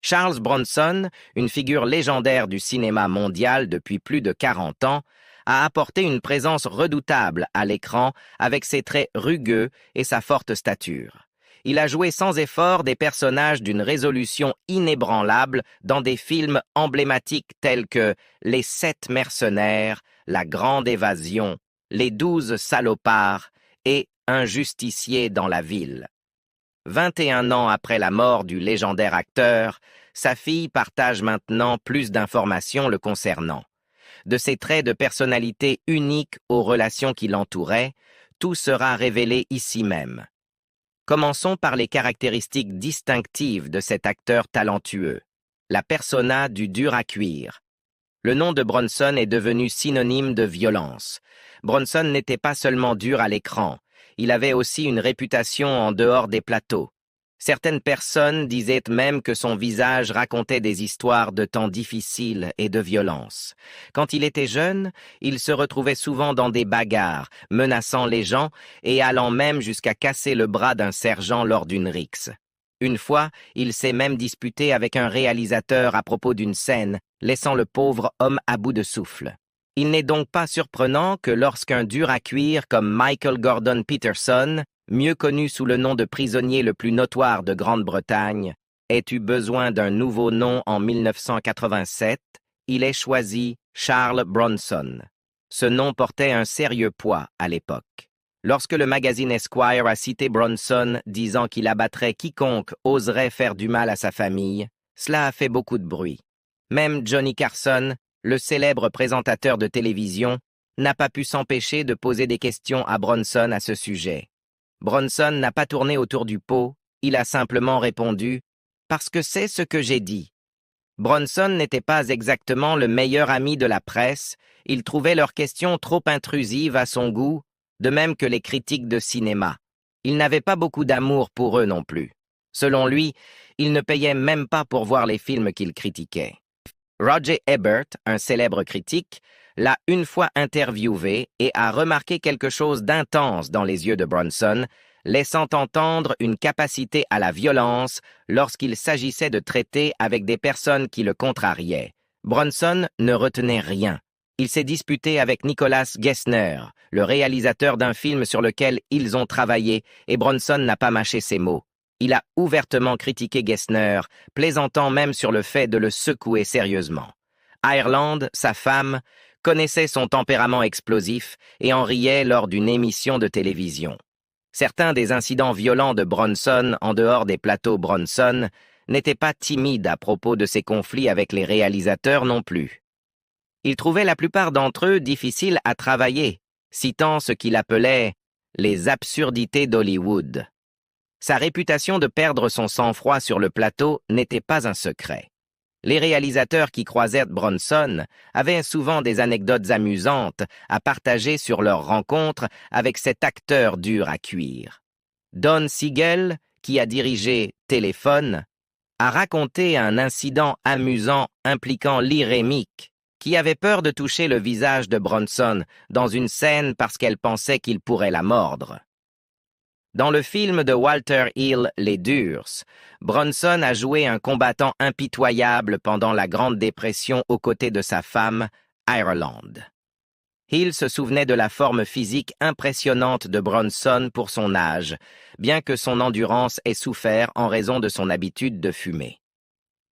Charles Bronson, une figure légendaire du cinéma mondial depuis plus de 40 ans, a apporté une présence redoutable à l'écran avec ses traits rugueux et sa forte stature. Il a joué sans effort des personnages d'une résolution inébranlable dans des films emblématiques tels que Les 7 mercenaires, La Grande Évasion, Les 12 salopards et Un justicier dans la ville. 21 ans après la mort du légendaire acteur, sa fille partage maintenant plus d'informations le concernant. De ses traits de personnalité uniques aux relations qui l'entouraient, tout sera révélé ici même. Commençons par les caractéristiques distinctives de cet acteur talentueux. La persona du dur à cuire. Le nom de Bronson est devenu synonyme de violence. Bronson n'était pas seulement dur à l'écran, il avait aussi une réputation en dehors des plateaux. Certaines personnes disaient même que son visage racontait des histoires de temps difficiles et de violence. Quand il était jeune, il se retrouvait souvent dans des bagarres, menaçant les gens et allant même jusqu'à casser le bras d'un sergent lors d'une rixe. Une fois, il s'est même disputé avec un réalisateur à propos d'une scène, laissant le pauvre homme à bout de souffle. Il n'est donc pas surprenant que lorsqu'un dur à cuire comme Michael Gordon Peterson, mieux connu sous le nom de prisonnier le plus notoire de Grande-Bretagne, ait eu besoin d'un nouveau nom en 1987, il ait choisi Charles Bronson. Ce nom portait un sérieux poids à l'époque. Lorsque le magazine Esquire a cité Bronson disant qu'il abattrait quiconque oserait faire du mal à sa famille, cela a fait beaucoup de bruit. Même Johnny Carson, le célèbre présentateur de télévision, n'a pas pu s'empêcher de poser des questions à Bronson à ce sujet. Bronson n'a pas tourné autour du pot, il a simplement répondu « Parce que c'est ce que j'ai dit ». Bronson n'était pas exactement le meilleur ami de la presse, il trouvait leurs questions trop intrusives à son goût, de même que les critiques de cinéma. Il n'avait pas beaucoup d'amour pour eux non plus. Selon lui, il ne payait même pas pour voir les films qu'il critiquait. Roger Ebert, un célèbre critique, l'a une fois interviewé et a remarqué quelque chose d'intense dans les yeux de Bronson, laissant entendre une capacité à la violence lorsqu'il s'agissait de traiter avec des personnes qui le contrariaient. Bronson ne retenait rien. Il s'est disputé avec Nicholas Gessner, le réalisateur d'un film sur lequel ils ont travaillé, et Bronson n'a pas mâché ses mots. Il a ouvertement critiqué Gessner, plaisantant même sur le fait de le secouer sérieusement. Ireland, sa femme, connaissait son tempérament explosif et en riait lors d'une émission de télévision. Certains des incidents violents de Bronson en dehors des plateaux Bronson n'étaient pas timides à propos de ses conflits avec les réalisateurs non plus. Il trouvait la plupart d'entre eux difficiles à travailler, citant ce qu'il appelait « les absurdités d'Hollywood ». Sa réputation de perdre son sang-froid sur le plateau n'était pas un secret. Les réalisateurs qui croisaient Bronson avaient souvent des anecdotes amusantes à partager sur leur rencontre avec cet acteur dur à cuire. Don Siegel, qui a dirigé Téléphone, a raconté un incident amusant impliquant Lee Remick, qui avait peur de toucher le visage de Bronson dans une scène parce qu'elle pensait qu'il pourrait la mordre. Dans le film de Walter Hill, Les Durs, Bronson a joué un combattant impitoyable pendant la Grande Dépression aux côtés de sa femme, Ireland. Hill se souvenait de la forme physique impressionnante de Bronson pour son âge, bien que son endurance ait souffert en raison de son habitude de fumer.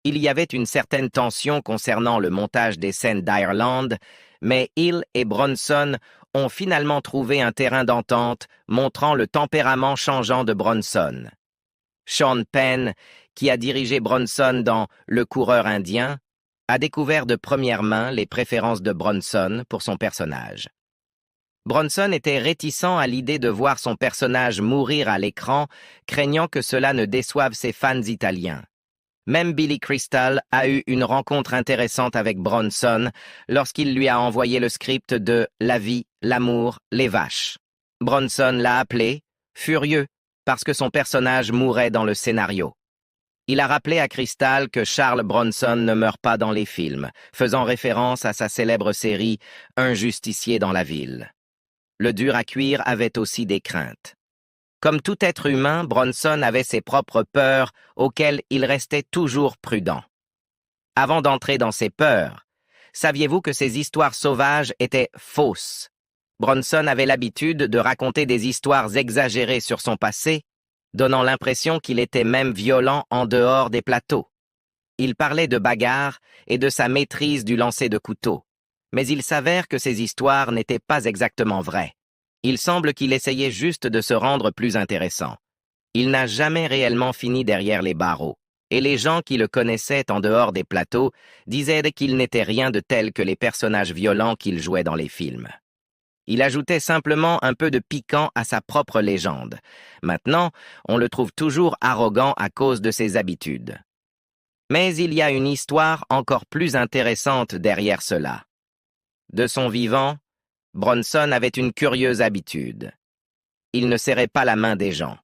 Il y avait une certaine tension concernant le montage des scènes d'Ireland, mais Hill et Bronson ont finalement trouvé un terrain d'entente montrant le tempérament changeant de Bronson. Sean Penn, qui a dirigé Bronson dans Le coureur indien, a découvert de première main les préférences de Bronson pour son personnage. Bronson était réticent à l'idée de voir son personnage mourir à l'écran, craignant que cela ne déçoive ses fans italiens. Même Billy Crystal a eu une rencontre intéressante avec Bronson lorsqu'il lui a envoyé le script de La vie, l'amour, les vaches. Bronson l'a appelé, furieux, parce que son personnage mourait dans le scénario. Il a rappelé à Crystal que Charles Bronson ne meurt pas dans les films, faisant référence à sa célèbre série Un justicier dans la ville. Le dur à cuire avait aussi des craintes. Comme tout être humain, Bronson avait ses propres peurs auxquelles il restait toujours prudent. Avant d'entrer dans ses peurs, saviez-vous que ces histoires sauvages étaient fausses? Bronson avait l'habitude de raconter des histoires exagérées sur son passé, donnant l'impression qu'il était même violent en dehors des plateaux. Il parlait de bagarres et de sa maîtrise du lancer de couteau, mais il s'avère que ces histoires n'étaient pas exactement vraies. Il semble qu'il essayait juste de se rendre plus intéressant. Il n'a jamais réellement fini derrière les barreaux, et les gens qui le connaissaient en dehors des plateaux disaient qu'il n'était rien de tel que les personnages violents qu'il jouait dans les films. Il ajoutait simplement un peu de piquant à sa propre légende. Maintenant, on le trouve toujours arrogant à cause de ses habitudes. Mais il y a une histoire encore plus intéressante derrière cela. De son vivant, Bronson avait une curieuse habitude. Il ne serrait pas la main des gens.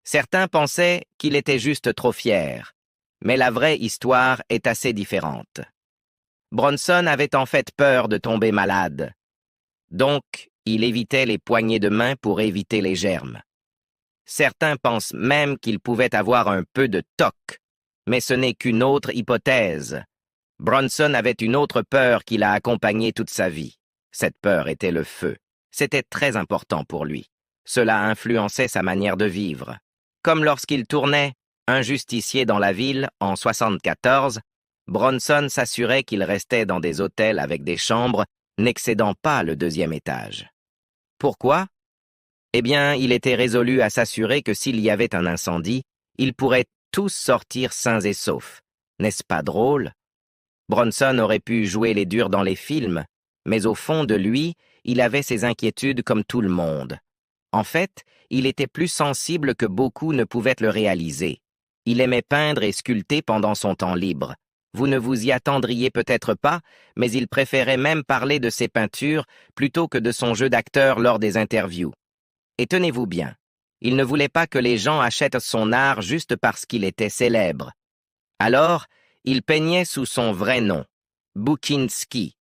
Certains pensaient qu'il était juste trop fier, mais la vraie histoire est assez différente. Bronson avait en fait peur de tomber malade. Donc, il évitait les poignées de main pour éviter les germes. Certains pensent même qu'il pouvait avoir un peu de toc, mais ce n'est qu'une autre hypothèse. Bronson avait une autre peur qui l'a accompagné toute sa vie. Cette peur était le feu. C'était très important pour lui. Cela influençait sa manière de vivre. Comme lorsqu'il tournait Un justicier dans la ville en 1974, Bronson s'assurait qu'il restait dans des hôtels avec des chambres n'excédant pas le 2e étage. Pourquoi? Eh bien, il était résolu à s'assurer que s'il y avait un incendie, ils pourraient tous sortir sains et saufs. N'est-ce pas drôle? Bronson aurait pu jouer les durs dans les films, mais au fond de lui, il avait ses inquiétudes comme tout le monde. En fait, il était plus sensible que beaucoup ne pouvaient le réaliser. Il aimait peindre et sculpter pendant son temps libre. Vous ne vous y attendriez peut-être pas, mais il préférait même parler de ses peintures plutôt que de son jeu d'acteur lors des interviews. Et tenez-vous bien, il ne voulait pas que les gens achètent son art juste parce qu'il était célèbre. Alors, il peignait sous son vrai nom, Bukinski,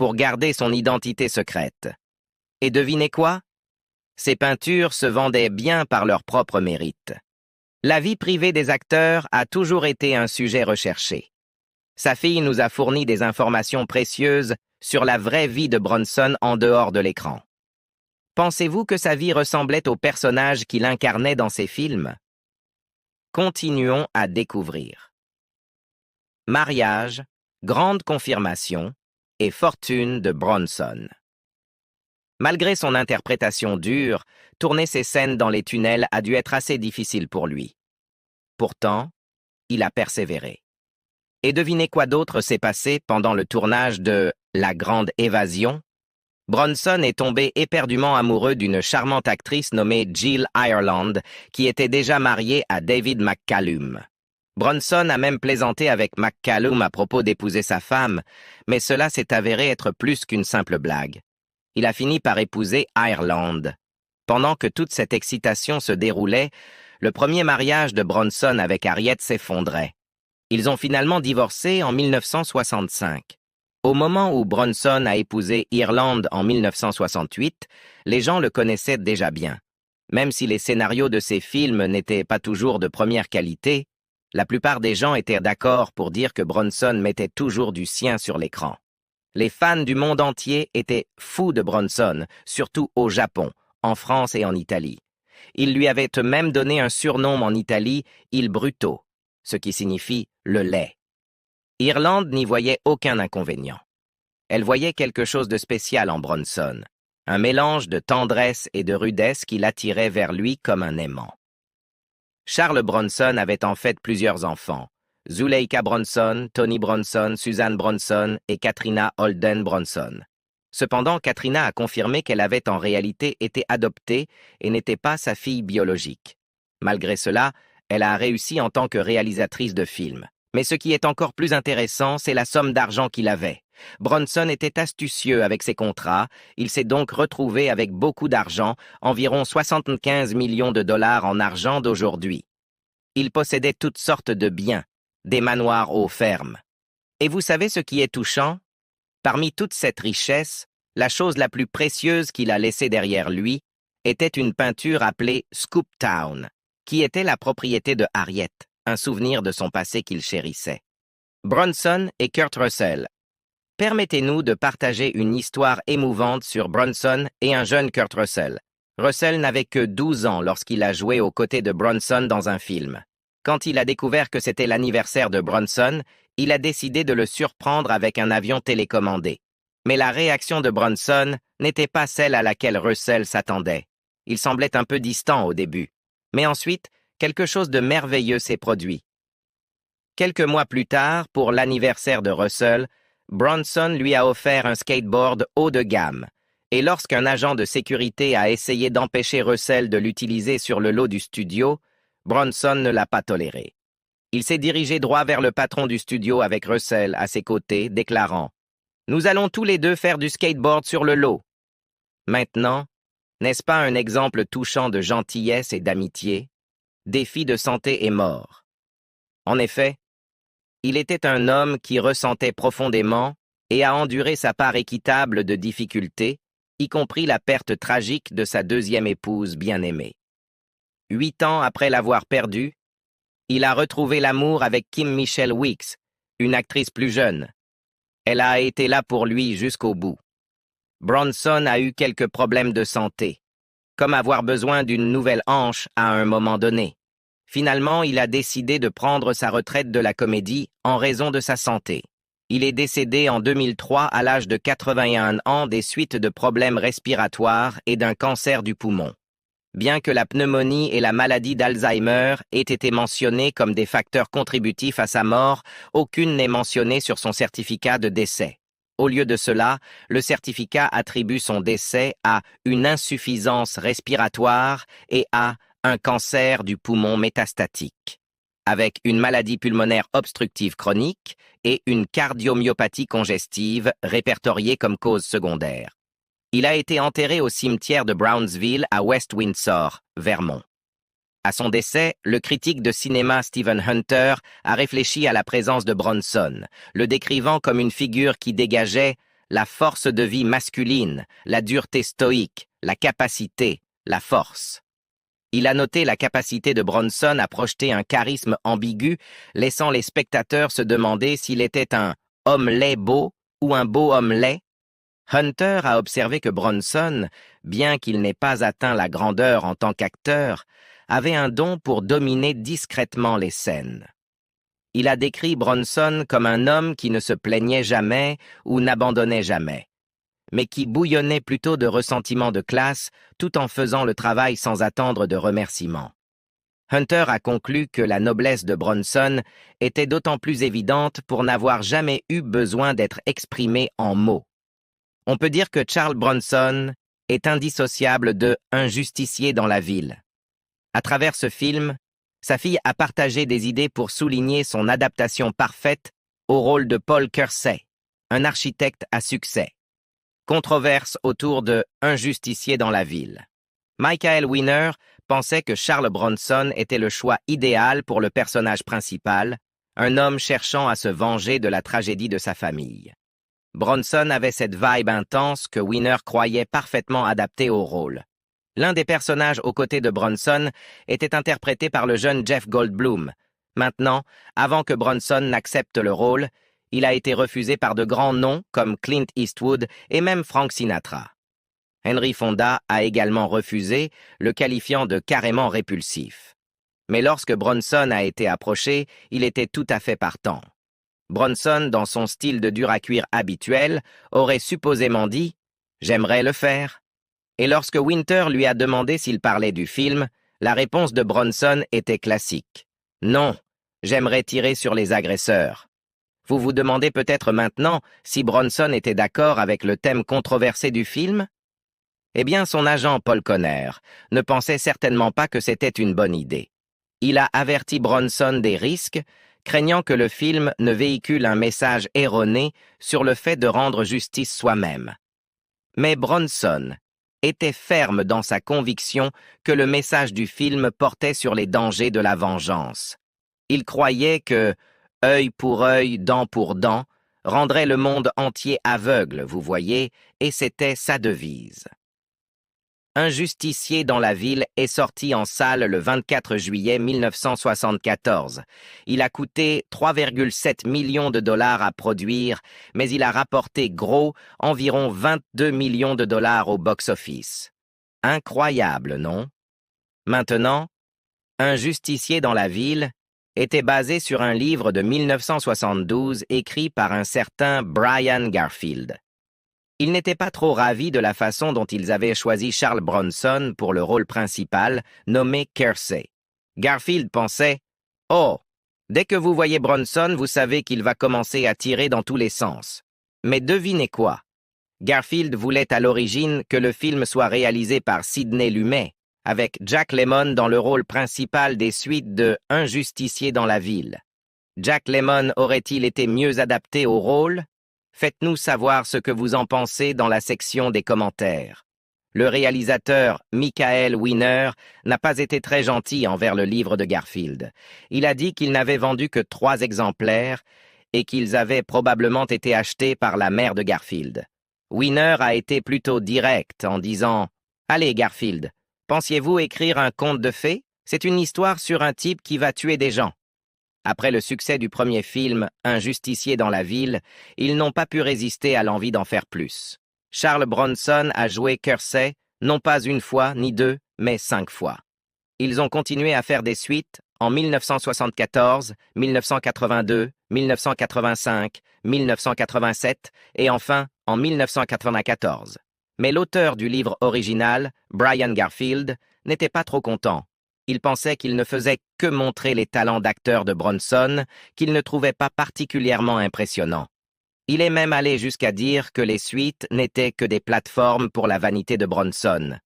pour garder son identité secrète. Et devinez quoi? Ses peintures se vendaient bien par leur propre mérite. La vie privée des acteurs a toujours été un sujet recherché. Sa fille nous a fourni des informations précieuses sur la vraie vie de Bronson en dehors de l'écran. Pensez-vous que sa vie ressemblait au personnage qu'il incarnait dans ses films? Continuons à découvrir. Mariage, grande confirmation et fortune de Bronson. Malgré son interprétation dure, tourner ses scènes dans les tunnels a dû être assez difficile pour lui. Pourtant, il a persévéré. Et devinez quoi d'autre s'est passé pendant le tournage de La Grande Évasion? Bronson est tombé éperdument amoureux d'une charmante actrice nommée Jill Ireland, qui était déjà mariée à David McCallum. Bronson a même plaisanté avec McCallum à propos d'épouser sa femme, mais cela s'est avéré être plus qu'une simple blague. Il a fini par épouser Ireland. Pendant que toute cette excitation se déroulait, le premier mariage de Bronson avec Harriet s'effondrait. Ils ont finalement divorcé en 1965. Au moment où Bronson a épousé Ireland en 1968, les gens le connaissaient déjà bien. Même si les scénarios de ses films n'étaient pas toujours de première qualité, la plupart des gens étaient d'accord pour dire que Bronson mettait toujours du sien sur l'écran. Les fans du monde entier étaient fous de Bronson, surtout au Japon, en France et en Italie. Ils lui avaient même donné un surnom en Italie, Il Bruto, ce qui signifie le lait. Ireland n'y voyait aucun inconvénient. Elle voyait quelque chose de spécial en Bronson, un mélange de tendresse et de rudesse qui l'attirait vers lui comme un aimant. Charles Bronson avait en fait plusieurs enfants, Zuleika Bronson, Tony Bronson, Suzanne Bronson et Katrina Holden Bronson. Cependant, Katrina a confirmé qu'elle avait en réalité été adoptée et n'était pas sa fille biologique. Malgré cela, elle a réussi en tant que réalisatrice de films. Mais ce qui est encore plus intéressant, c'est la somme d'argent qu'il avait. Bronson était astucieux avec ses contrats, il s'est donc retrouvé avec beaucoup d'argent, environ 75 millions de dollars en argent d'aujourd'hui. Il possédait toutes sortes de biens, des manoirs aux fermes. Et vous savez ce qui est touchant? Parmi toute cette richesse, la chose la plus précieuse qu'il a laissée derrière lui était une peinture appelée Scoop Town, qui était la propriété de Harriet, un souvenir de son passé qu'il chérissait. Bronson et Kurt Russell. Permettez-nous de partager une histoire émouvante sur Bronson et un jeune Kurt Russell. Russell n'avait que 12 ans lorsqu'il a joué aux côtés de Bronson dans un film. Quand il a découvert que c'était l'anniversaire de Bronson, il a décidé de le surprendre avec un avion télécommandé. Mais la réaction de Bronson n'était pas celle à laquelle Russell s'attendait. Il semblait un peu distant au début. Mais ensuite, quelque chose de merveilleux s'est produit. Quelques mois plus tard, pour l'anniversaire de Russell, Bronson lui a offert un skateboard haut de gamme. Et lorsqu'un agent de sécurité a essayé d'empêcher Russell de l'utiliser sur le lot du studio, Bronson ne l'a pas toléré. Il s'est dirigé droit vers le patron du studio avec Russell à ses côtés, déclarant « Nous allons tous les deux faire du skateboard sur le lot. » Maintenant, n'est-ce pas un exemple touchant de gentillesse et d'amitié? Défi de santé et mort. En effet, il était un homme qui ressentait profondément et a enduré sa part équitable de difficultés, y compris la perte tragique de sa deuxième épouse bien-aimée. 8 ans après l'avoir perdue, il a retrouvé l'amour avec Kim Michelle Weeks, une actrice plus jeune. Elle a été là pour lui jusqu'au bout. Bronson a eu quelques problèmes de santé, comme avoir besoin d'une nouvelle hanche à un moment donné. Finalement, il a décidé de prendre sa retraite de la comédie en raison de sa santé. Il est décédé en 2003 à l'âge de 81 ans des suites de problèmes respiratoires et d'un cancer du poumon. Bien que la pneumonie et la maladie d'Alzheimer aient été mentionnées comme des facteurs contributifs à sa mort, aucune n'est mentionnée sur son certificat de décès. Au lieu de cela, le certificat attribue son décès à une insuffisance respiratoire et à un cancer du poumon métastatique, avec une maladie pulmonaire obstructive chronique et une cardiomyopathie congestive répertoriée comme cause secondaire. Il a été enterré au cimetière de Brownsville à West Windsor, Vermont. À son décès, le critique de cinéma Stephen Hunter a réfléchi à la présence de Bronson, le décrivant comme une figure qui dégageait la force de vie masculine, la dureté stoïque, la capacité, la force. Il a noté la capacité de Bronson à projeter un charisme ambigu, laissant les spectateurs se demander s'il était un homme laid beau ou un beau homme laid. Hunter a observé que Bronson, bien qu'il n'ait pas atteint la grandeur en tant qu'acteur, avait un don pour dominer discrètement les scènes. Il a décrit Bronson comme un homme qui ne se plaignait jamais ou n'abandonnait jamais, mais qui bouillonnait plutôt de ressentiment de classe tout en faisant le travail sans attendre de remerciements. Hunter a conclu que la noblesse de Bronson était d'autant plus évidente pour n'avoir jamais eu besoin d'être exprimée en mots. On peut dire que Charles Bronson est indissociable de Un justicier dans la ville. À travers ce film, sa fille a partagé des idées pour souligner son adaptation parfaite au rôle de Paul Kersey, un architecte à succès. Controverse autour de Un justicier dans la ville. Michael Winner pensait que Charles Bronson était le choix idéal pour le personnage principal, un homme cherchant à se venger de la tragédie de sa famille. Bronson avait cette vibe intense que Winner croyait parfaitement adaptée au rôle. L'un des personnages aux côtés de Bronson était interprété par le jeune Jeff Goldblum. Maintenant, avant que Bronson n'accepte le rôle, il a été refusé par de grands noms comme Clint Eastwood et même Frank Sinatra. Henry Fonda a également refusé, le qualifiant de carrément répulsif. Mais lorsque Bronson a été approché, il était tout à fait partant. Bronson, dans son style de dur à cuire habituel, aurait supposément dit « J'aimerais le faire ». Et lorsque Winter lui a demandé s'il parlait du film, la réponse de Bronson était classique. « Non, j'aimerais tirer sur les agresseurs ». Vous vous demandez peut-être maintenant si Bronson était d'accord avec le thème controversé du film? Eh bien, son agent Paul Conner ne pensait certainement pas que c'était une bonne idée. Il a averti Bronson des risques, craignant que le film ne véhicule un message erroné sur le fait de rendre justice soi-même. Mais Bronson était ferme dans sa conviction que le message du film portait sur les dangers de la vengeance. Il croyait que « œil pour œil, dent pour dent » rendrait le monde entier aveugle, vous voyez, et c'était sa devise. Un justicier dans la ville est sorti en salle le 24 juillet 1974. Il a coûté 3,7 millions de dollars à produire, mais il a rapporté gros environ 22 millions de dollars au box-office. Incroyable, non? Maintenant, Un justicier dans la ville était basé sur un livre de 1972 écrit par un certain Brian Garfield. Il n'était pas trop ravi de la façon dont ils avaient choisi Charles Bronson pour le rôle principal, nommé Kersey. Garfield pensait « Oh, dès que vous voyez Bronson, vous savez qu'il va commencer à tirer dans tous les sens. » Mais devinez quoi? Garfield voulait à l'origine que le film soit réalisé par Sidney Lumet, avec Jack Lemmon dans le rôle principal des suites de Un justicier dans la ville. Jack Lemmon aurait-il été mieux adapté au rôle? Faites-nous savoir ce que vous en pensez dans la section des commentaires. Le réalisateur Michael Winner n'a pas été très gentil envers le livre de Garfield. Il a dit qu'il n'avait vendu que 3 exemplaires et qu'ils avaient probablement été achetés par la mère de Garfield. Winner a été plutôt direct en disant « Allez Garfield, pensiez-vous écrire un conte de fées? C'est une histoire sur un type qui va tuer des gens. » Après le succès du premier film, Un justicier dans la ville, ils n'ont pas pu résister à l'envie d'en faire plus. Charles Bronson a joué Kersey, non pas une fois ni 2, mais 5 fois. Ils ont continué à faire des suites en 1974, 1982, 1985, 1987 et enfin en 1994. Mais l'auteur du livre original, Brian Garfield, n'était pas trop content. Il pensait qu'il ne faisait que montrer les talents d'acteur de Bronson, qu'il ne trouvait pas particulièrement impressionnants. Il est même allé jusqu'à dire que les suites n'étaient que des plateformes pour la vanité de Bronson.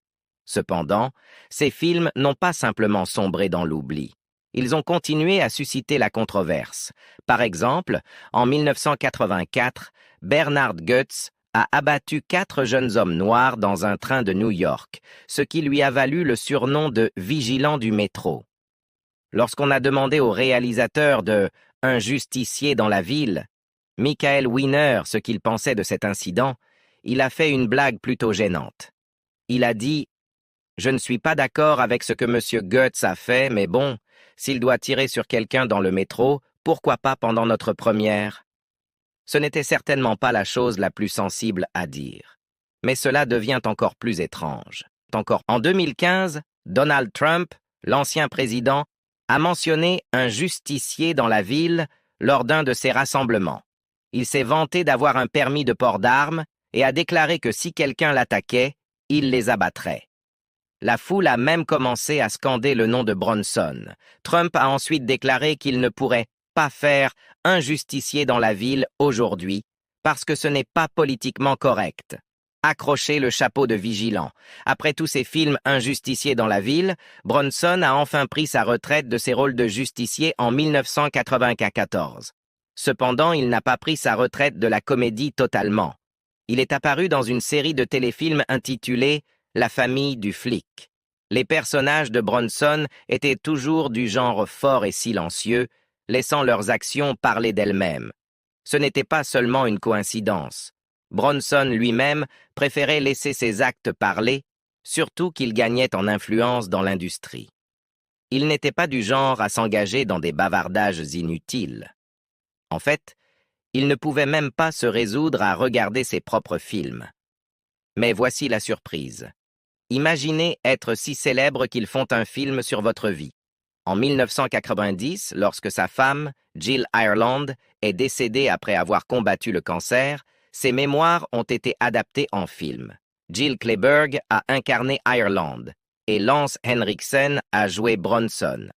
Cependant, ces films n'ont pas simplement sombré dans l'oubli. Ils ont continué à susciter la controverse. Par exemple, en 1984, Bernard Goetz a abattu 4 jeunes hommes noirs dans un train de New York, ce qui lui a valu le surnom de « vigilant du métro ». Lorsqu'on a demandé au réalisateur de « Un justicier dans la ville », Michael Winner, ce qu'il pensait de cet incident, il a fait une blague plutôt gênante. Il a dit « Je ne suis pas d'accord avec ce que M. Goetz a fait, mais bon, s'il doit tirer sur quelqu'un dans le métro, pourquoi pas pendant notre première ?» Ce n'était certainement pas la chose la plus sensible à dire. Mais cela devient encore plus étrange. En 2015, Donald Trump, l'ancien président, a mentionné un justicier dans la ville lors d'un de ses rassemblements. Il s'est vanté d'avoir un permis de port d'armes et a déclaré que si quelqu'un l'attaquait, il les abattrait. La foule a même commencé à scander le nom de Bronson. Trump a ensuite déclaré qu'il ne pourrait pas faire un justicier dans la ville aujourd'hui parce que ce n'est pas politiquement correct. Accrocher le chapeau de vigilant. Après tous ces films Un justicier dans la ville, Bronson a enfin pris sa retraite de ses rôles de justicier en 1994. Cependant, il n'a pas pris sa retraite de la comédie totalement. Il est apparu dans une série de téléfilms intitulée La famille du flic. Les personnages de Bronson étaient toujours du genre fort et silencieux, laissant leurs actions parler d'elles-mêmes. Ce n'était pas seulement une coïncidence. Bronson lui-même préférait laisser ses actes parler, surtout qu'il gagnait en influence dans l'industrie. Il n'était pas du genre à s'engager dans des bavardages inutiles. En fait, il ne pouvait même pas se résoudre à regarder ses propres films. Mais voici la surprise. Imaginez être si célèbre qu'ils font un film sur votre vie. En 1990, lorsque sa femme, Jill Ireland, est décédée après avoir combattu le cancer, ses mémoires ont été adaptées en film. Jill Clayburgh a incarné Ireland et Lance Henriksen a joué Bronson.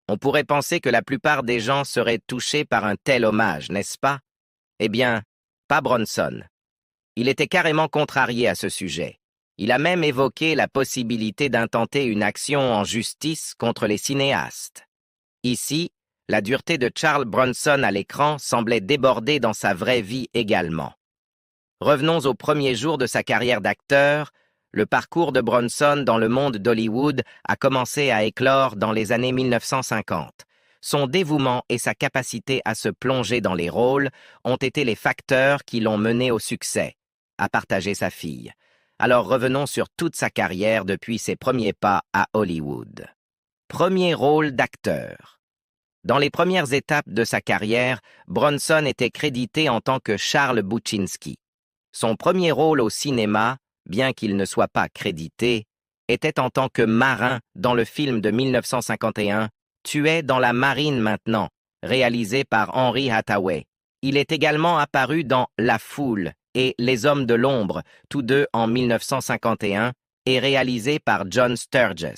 On pourrait penser que la plupart des gens seraient touchés par un tel hommage, n'est-ce pas? Eh bien, pas Bronson. Il était carrément contrarié à ce sujet. Il a même évoqué la possibilité d'intenter une action en justice contre les cinéastes. Ici, la dureté de Charles Bronson à l'écran semblait déborder dans sa vraie vie également. Revenons aux premiers jours de sa carrière d'acteur. Le parcours de Bronson dans le monde d'Hollywood a commencé à éclore dans les années 1950. Son dévouement et sa capacité à se plonger dans les rôles ont été les facteurs qui l'ont mené au succès, a partagé sa fille. Alors revenons sur toute sa carrière depuis ses premiers pas à Hollywood. Premier rôle d'acteur. Dans les premières étapes de sa carrière, Bronson était crédité en tant que Charles Buczynski. Son premier rôle au cinéma, bien qu'il ne soit pas crédité, était en tant que marin dans le film de 1951 « Tué dans la marine maintenant », réalisé par Henry Hathaway. Il est également apparu dans La Foule et Les Hommes de l'Ombre, tous deux en 1951, et réalisé par John Sturges.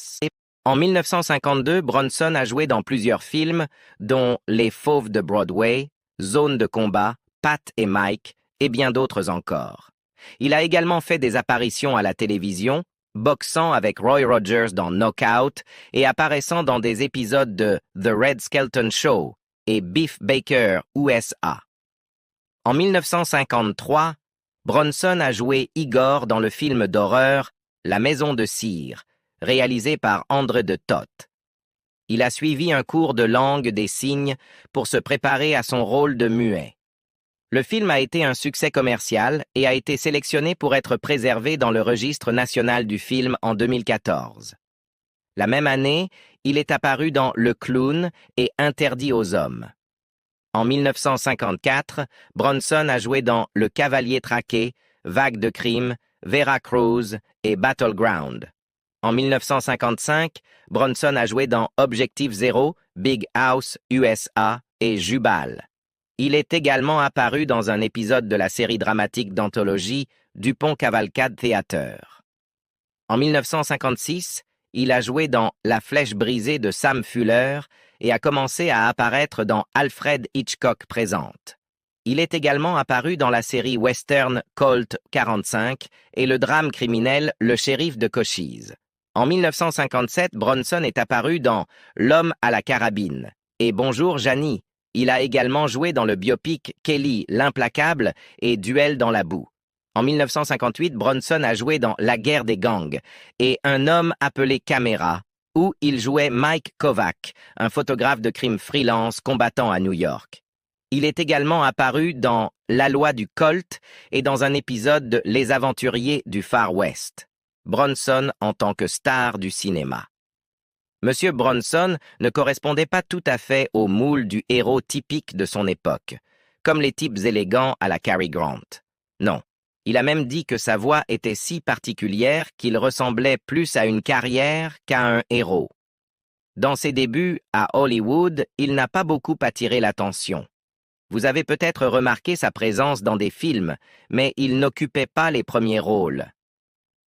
En 1952, Bronson a joué dans plusieurs films, dont Les Fauves de Broadway, Zone de combat, Pat et Mike, et bien d'autres encore. Il a également fait des apparitions à la télévision, boxant avec Roy Rogers dans Knockout et apparaissant dans des épisodes de The Red Skelton Show et Beef Baker USA. En 1953, Bronson a joué Igor dans le film d'horreur La Maison de cire, réalisé par André de Toth. Il a suivi un cours de langue des signes pour se préparer à son rôle de muet. Le film a été un succès commercial et a été sélectionné pour être préservé dans le registre national du film en 2014. La même année, il est apparu dans Le Clown et Interdit aux hommes. En 1954, Bronson a joué dans Le Cavalier traqué, Vague de crime, Vera Cruz et Battleground. En 1955, Bronson a joué dans Objectif Zéro, Big House USA et Jubal. Il est également apparu dans un épisode de la série dramatique d'anthologie Dupont Cavalcade Theater. En 1956, il a joué dans La Flèche brisée de Sam Fuller et a commencé à apparaître dans Alfred Hitchcock présente. Il est également apparu dans la série western Colt 45 et le drame criminel Le Shérif de Cochise. En 1957, Bronson est apparu dans L'homme à la carabine et Bonjour Janie. Il a également joué dans le biopic Kelly l'implacable et Duel dans la boue. En 1958, Bronson a joué dans La guerre des gangs et Un homme appelé Caméra, où il jouait Mike Kovac, un photographe de crime freelance combattant à New York. Il est également apparu dans La loi du Colt et dans un épisode de Les aventuriers du Far West. Bronson en tant que star du cinéma. Monsieur Bronson ne correspondait pas tout à fait au moule du héros typique de son époque, comme les types élégants à la Cary Grant. Non, il a même dit que sa voix était si particulière qu'il ressemblait plus à une carrière qu'à un héros. Dans ses débuts à Hollywood, il n'a pas beaucoup attiré l'attention. Vous avez peut-être remarqué sa présence dans des films, mais il n'occupait pas les premiers rôles.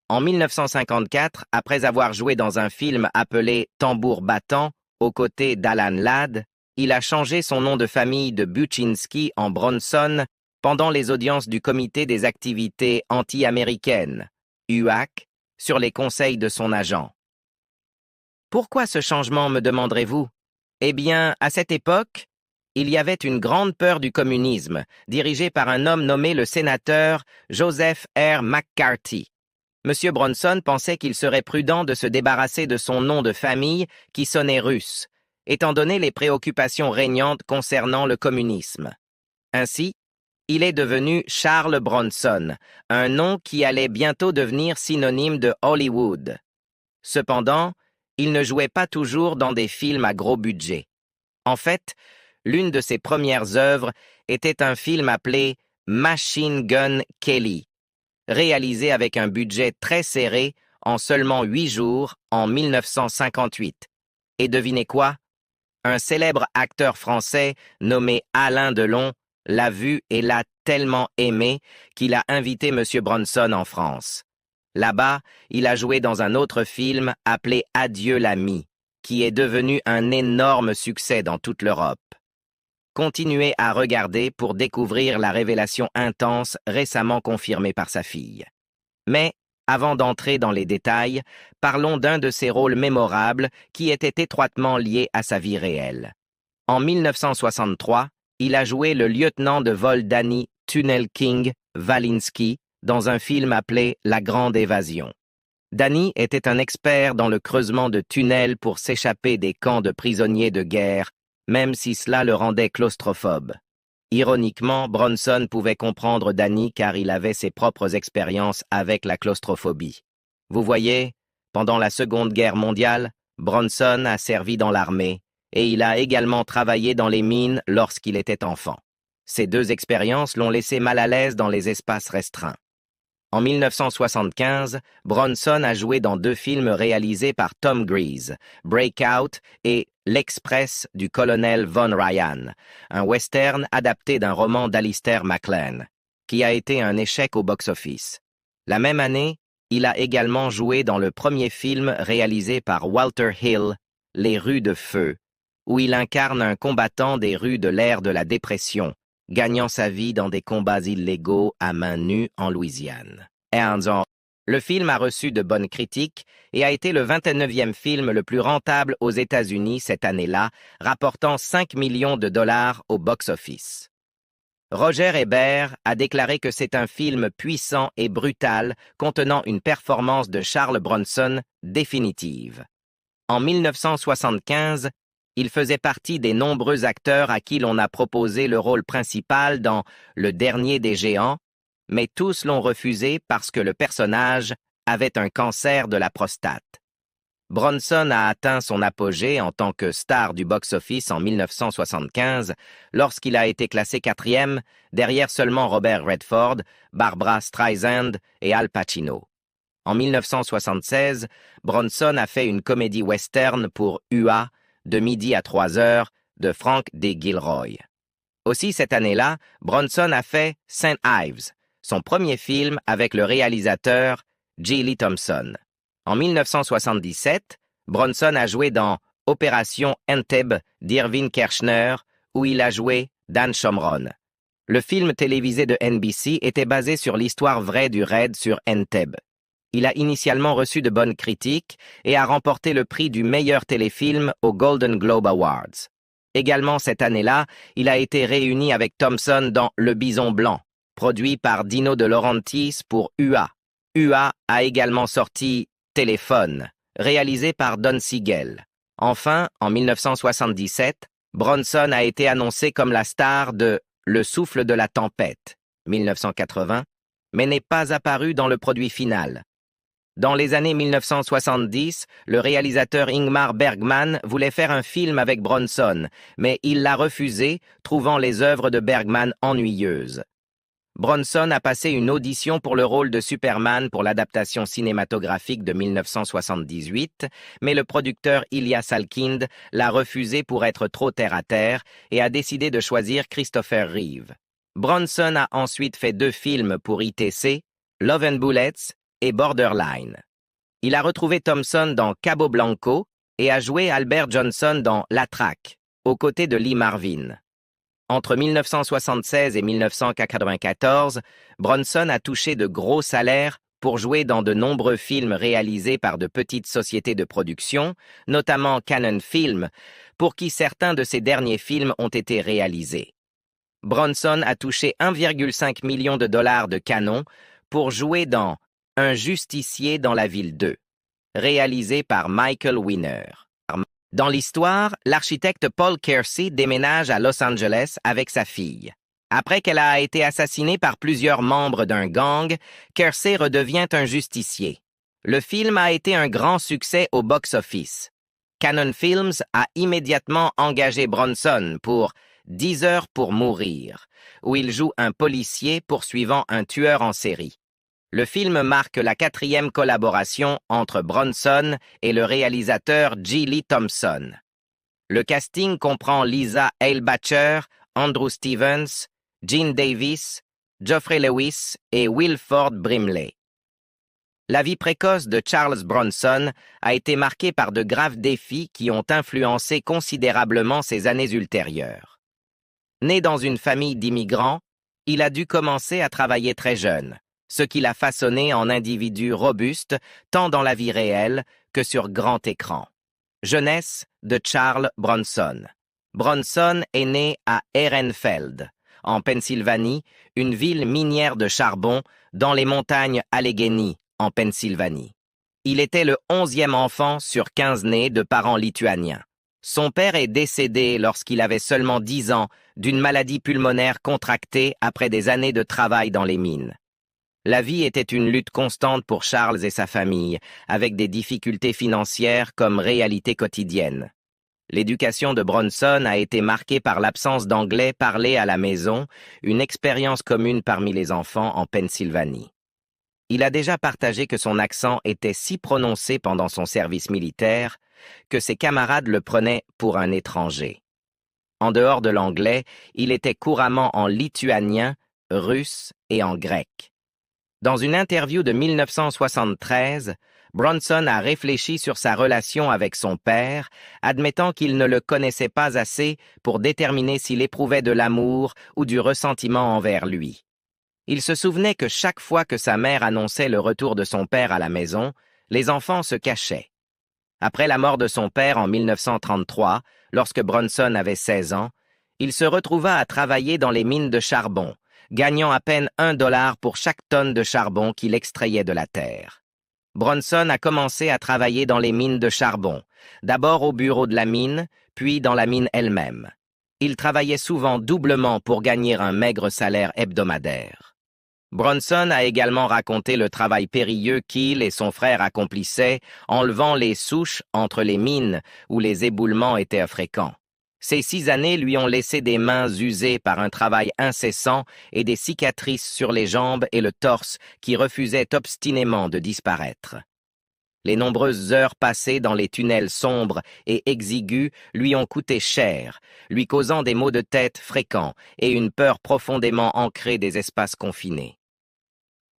En 1954, après avoir joué dans un film appelé Tambour battant, aux côtés d'Alan Ladd, il a changé son nom de famille de Buczynski en Bronson pendant les audiences du Comité des activités anti-américaines, UAC, sur les conseils de son agent. Pourquoi ce changement, me demanderez-vous? Eh bien, à cette époque, il y avait une grande peur du communisme, dirigée par un homme nommé le sénateur Joseph R. McCarthy. M. Bronson pensait qu'il serait prudent de se débarrasser de son nom de famille qui sonnait russe, étant donné les préoccupations régnantes concernant le communisme. Ainsi, il est devenu Charles Bronson, un nom qui allait bientôt devenir synonyme de Hollywood. Cependant, il ne jouait pas toujours dans des films à gros budget. En fait, l'une de ses premières œuvres était un film appelé Machine Gun Kelly, réalisé avec un budget très serré en seulement 8 jours en 1958. Et devinez quoi? Un célèbre acteur français nommé Alain Delon l'a vu et l'a tellement aimé qu'il a invité M. Bronson en France. Là-bas, il a joué dans un autre film appelé Adieu l'ami, qui est devenu un énorme succès dans toute l'Europe. Continuez à regarder pour découvrir la révélation intense récemment confirmée par sa fille. Mais, avant d'entrer dans les détails, parlons d'un de ses rôles mémorables qui était étroitement lié à sa vie réelle. En 1963, il a joué le lieutenant de vol Danny Tunnel King Walensky dans un film appelé La Grande Évasion. Danny était un expert dans le creusement de tunnels pour s'échapper des camps de prisonniers de guerre, même si cela le rendait claustrophobe. Ironiquement, Bronson pouvait comprendre Danny car il avait ses propres expériences avec la claustrophobie. Vous voyez, pendant la Seconde Guerre mondiale, Bronson a servi dans l'armée et il a également travaillé dans les mines lorsqu'il était enfant. Ces deux expériences l'ont laissé mal à l'aise dans les espaces restreints. En 1975, Bronson a joué dans deux films réalisés par Tom Grease, Breakout et L'Express du colonel Von Ryan, un western adapté d'un roman d'Alistair MacLean, qui a été un échec au box-office. La même année, il a également joué dans le premier film réalisé par Walter Hill, Les rues de feu, où il incarne un combattant des rues de l'ère de la dépression, gagnant sa vie dans des combats illégaux à main nue en Louisiane. Le film a reçu de bonnes critiques et a été le 29e film le plus rentable aux États-Unis cette année-là, rapportant 5 millions de dollars au box-office. Roger Ebert a déclaré que c'est un film puissant et brutal contenant une performance de Charles Bronson définitive. En 1975, il faisait partie des nombreux acteurs à qui l'on a proposé le rôle principal dans Le Dernier des Géants, mais tous l'ont refusé parce que le personnage avait un cancer de la prostate. Bronson a atteint son apogée en tant que star du box-office en 1975, lorsqu'il a été classé 4e, derrière seulement Robert Redford, Barbra Streisand et Al Pacino. En 1976, Bronson a fait une comédie western pour UA, de midi à 3 heures, de Frank D. Gilroy. Aussi cette année-là, Bronson a fait St. Ives, son premier film avec le réalisateur J. Lee Thompson. En 1977, Bronson a joué dans Opération Entebbe d'Irving Kershner, où il a joué Dan Shomron. Le film télévisé de NBC était basé sur l'histoire vraie du raid sur Entebbe. Il a initialement reçu de bonnes critiques et a remporté le prix du meilleur téléfilm aux Golden Globe Awards. Également cette année-là, il a été réuni avec Thompson dans Le Bison Blanc, produit par Dino De Laurentiis pour UA. UA a également sorti Téléphone, réalisé par Don Siegel. Enfin, en 1977, Bronson a été annoncé comme la star de Le Souffle de la Tempête, 1980, mais n'est pas apparu dans le produit final. Dans les années 1970, le réalisateur Ingmar Bergman voulait faire un film avec Bronson, mais il l'a refusé, trouvant les œuvres de Bergman ennuyeuses. Bronson a passé une audition pour le rôle de Superman pour l'adaptation cinématographique de 1978, mais le producteur Ilya Salkind l'a refusé pour être trop terre-à-terre et a décidé de choisir Christopher Reeve. Bronson a ensuite fait deux films pour ITC, Love and Bullets et Borderline. Il a retrouvé Thompson dans Cabo Blanco et a joué Albert Johnson dans La Traque, aux côtés de Lee Marvin. Entre 1976 et 1994, Bronson a touché de gros salaires pour jouer dans de nombreux films réalisés par de petites sociétés de production, notamment Cannon Film, pour qui certains de ces derniers films ont été réalisés. Bronson a touché 1,5 million de dollars de Canon pour jouer dans Un justicier dans la ville 2, réalisé par Michael Winner. Dans l'histoire, l'architecte Paul Kersey déménage à Los Angeles avec sa fille. Après qu'elle a été assassinée par plusieurs membres d'un gang, Kersey redevient un justicier. Le film a été un grand succès au box-office. Cannon Films a immédiatement engagé Bronson pour 10 heures pour mourir, où il joue un policier poursuivant un tueur en série. Le film marque la 4e collaboration entre Bronson et le réalisateur J. Lee Thompson. Le casting comprend Lisa Eilbacher, Andrew Stevens, Gene Davis, Geoffrey Lewis et Wilford Brimley. La vie précoce de Charles Bronson a été marquée par de graves défis qui ont influencé considérablement ses années ultérieures. Né dans une famille d'immigrants, il a dû commencer à travailler très jeune, ce qui l'a façonné en individu robuste tant dans la vie réelle que sur grand écran. Jeunesse de Charles Bronson. Bronson est né à Ehrenfeld, en Pennsylvanie, une ville minière de charbon dans les montagnes Allegheny, en Pennsylvanie. Il était le 11e enfant sur 15 nés de parents lituaniens. Son père est décédé lorsqu'il avait seulement 10 ans d'une maladie pulmonaire contractée après des années de travail dans les mines. La vie était une lutte constante pour Charles et sa famille, avec des difficultés financières comme réalité quotidienne. L'éducation de Bronson a été marquée par l'absence d'anglais parlé à la maison, une expérience commune parmi les enfants en Pennsylvanie. Il a déjà partagé que son accent était si prononcé pendant son service militaire que ses camarades le prenaient pour un étranger. En dehors de l'anglais, il était couramment en lituanien, russe et en grec. Dans une interview de 1973, Bronson a réfléchi sur sa relation avec son père, admettant qu'il ne le connaissait pas assez pour déterminer s'il éprouvait de l'amour ou du ressentiment envers lui. Il se souvenait que chaque fois que sa mère annonçait le retour de son père à la maison, les enfants se cachaient. Après la mort de son père en 1933, lorsque Bronson avait 16 ans, il se retrouva à travailler dans les mines de charbon, gagnant à peine $1 pour chaque tonne de charbon qu'il extrayait de la terre. Bronson a commencé à travailler dans les mines de charbon, d'abord au bureau de la mine, puis dans la mine elle-même. Il travaillait souvent doublement pour gagner un maigre salaire hebdomadaire. Bronson a également raconté le travail périlleux qu'il et son frère accomplissaient en levant les souches entre les mines où les éboulements étaient fréquents. Ces 6 années lui ont laissé des mains usées par un travail incessant et des cicatrices sur les jambes et le torse qui refusaient obstinément de disparaître. Les nombreuses heures passées dans les tunnels sombres et exigus lui ont coûté cher, lui causant des maux de tête fréquents et une peur profondément ancrée des espaces confinés.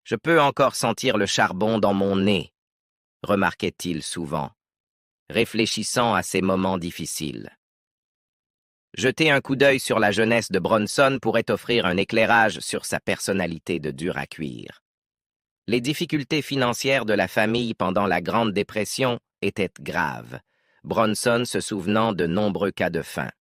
« Je peux encore sentir le charbon dans mon nez », remarquait-il souvent, réfléchissant à ces moments difficiles. Jeter un coup d'œil sur la jeunesse de Bronson pourrait offrir un éclairage sur sa personnalité de dur à cuire. Les difficultés financières de la famille pendant la Grande Dépression étaient graves, Bronson se souvenant de nombreux cas de faim.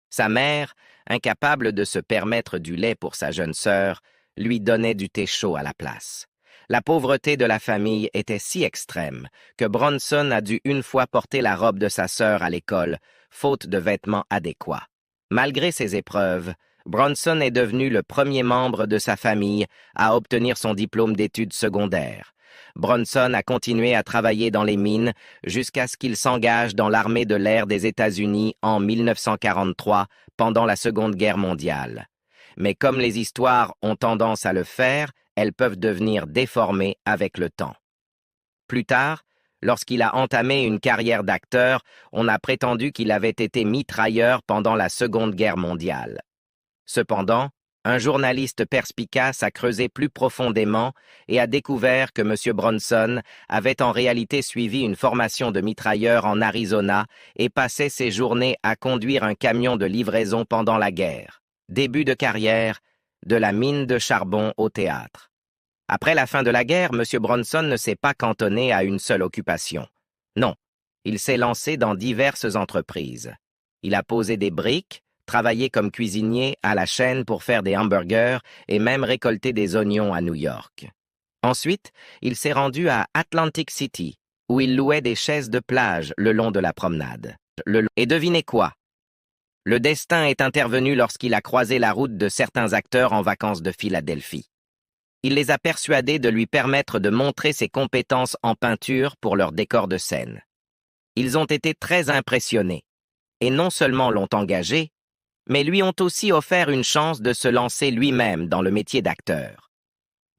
Sa mère, incapable de se permettre du lait pour sa jeune sœur, lui donnait du thé chaud à la place. La pauvreté de la famille était si extrême que Bronson a dû une fois porter la robe de sa sœur à l'école, faute de vêtements adéquats. Malgré ces épreuves, Bronson est devenu le premier membre de sa famille à obtenir son diplôme d'études secondaires. Bronson a continué à travailler dans les mines jusqu'à ce qu'il s'engage dans l'armée de l'air des États-Unis en 1943 pendant la Seconde Guerre mondiale. Mais comme les histoires ont tendance à le faire, elles peuvent devenir déformées avec le temps. Plus tard, lorsqu'il a entamé une carrière d'acteur, on a prétendu qu'il avait été mitrailleur pendant la Seconde Guerre mondiale. Cependant, un journaliste perspicace a creusé plus profondément et a découvert que M. Bronson avait en réalité suivi une formation de mitrailleur en Arizona et passait ses journées à conduire un camion de livraison pendant la guerre. Début de carrière, de la mine de charbon au théâtre. Après la fin de la guerre, M. Bronson ne s'est pas cantonné à une seule occupation. Non, il s'est lancé dans diverses entreprises. Il a posé des briques, travaillé comme cuisinier à la chaîne pour faire des hamburgers et même récolté des oignons à New York. Ensuite, il s'est rendu à Atlantic City, où il louait des chaises de plage le long de la promenade. Et devinez quoi? Le destin est intervenu lorsqu'il a croisé la route de certains acteurs en vacances de Philadelphie. Il les a persuadés de lui permettre de montrer ses compétences en peinture pour leur décor de scène. Ils ont été très impressionnés, et non seulement l'ont engagé, mais lui ont aussi offert une chance de se lancer lui-même dans le métier d'acteur.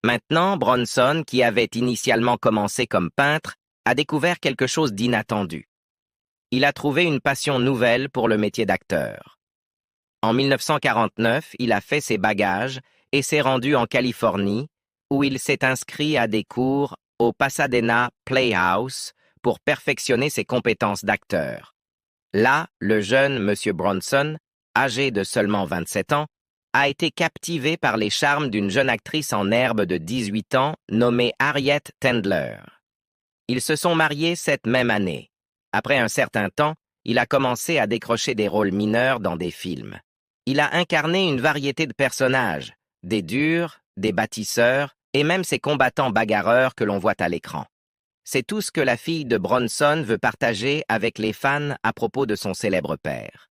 Maintenant, Bronson, qui avait initialement commencé comme peintre, a découvert quelque chose d'inattendu. Il a trouvé une passion nouvelle pour le métier d'acteur. En 1949, il a fait ses bagages et s'est rendu en Californie, où il s'est inscrit à des cours au Pasadena Playhouse pour perfectionner ses compétences d'acteur. Là, le jeune M. Bronson, âgé de seulement 27 ans, a été captivé par les charmes d'une jeune actrice en herbe de 18 ans nommée Harriet Tendler. Ils se sont mariés cette même année. Après un certain temps, il a commencé à décrocher des rôles mineurs dans des films. Il a incarné une variété de personnages, des durs, des bâtisseurs et même ces combattants bagarreurs que l'on voit à l'écran. C'est tout ce que la fille de Bronson veut partager avec les fans à propos de son célèbre père.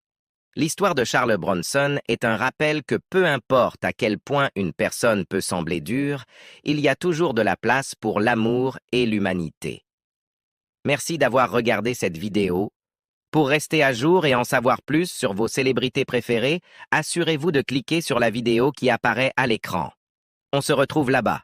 L'histoire de Charles Bronson est un rappel que peu importe à quel point une personne peut sembler dure, il y a toujours de la place pour l'amour et l'humanité. Merci d'avoir regardé cette vidéo. Pour rester à jour et en savoir plus sur vos célébrités préférées, assurez-vous de cliquer sur la vidéo qui apparaît à l'écran. On se retrouve là-bas.